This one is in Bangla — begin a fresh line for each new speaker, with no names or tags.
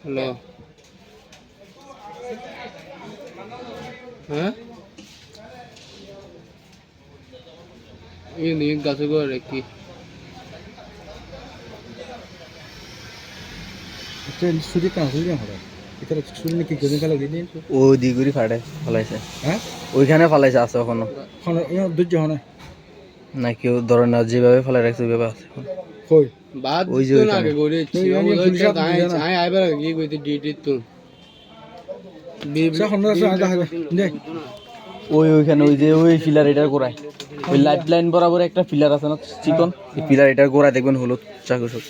হ্যালো, হ্যাঁ ini gasu gore ki
train সুদি কাজ হইছে না এটা শুনলে কি গজে গেল দিন
ও দিগুরি ফাড়ে ফলাইছে,
হ্যাঁ
ওইখানে ফলাইছে আছে এখনো
কোন দুর্য হয় না
না, কেউ ধরে না, যেভাবে ফেলাই রাখছে ওইভাবে আছে এখন।
কই
বাদ
ওই যে
তো
ওইখানে।
না কে gore
তো আমি পুলিশ আপ দিই না।
আই আইবার কি কইতে ডিটি তো
সে হন্ডা আছে আদা হবে নে
ওইখানে ওই যে ওই পিলার এটার গোড়ায় ওই লাইট লাইন বরাবর একটা পিলার আছে না চিকন, এই পিলার এটার গোড়ায় দেখবেন হলুদ চাকুসক।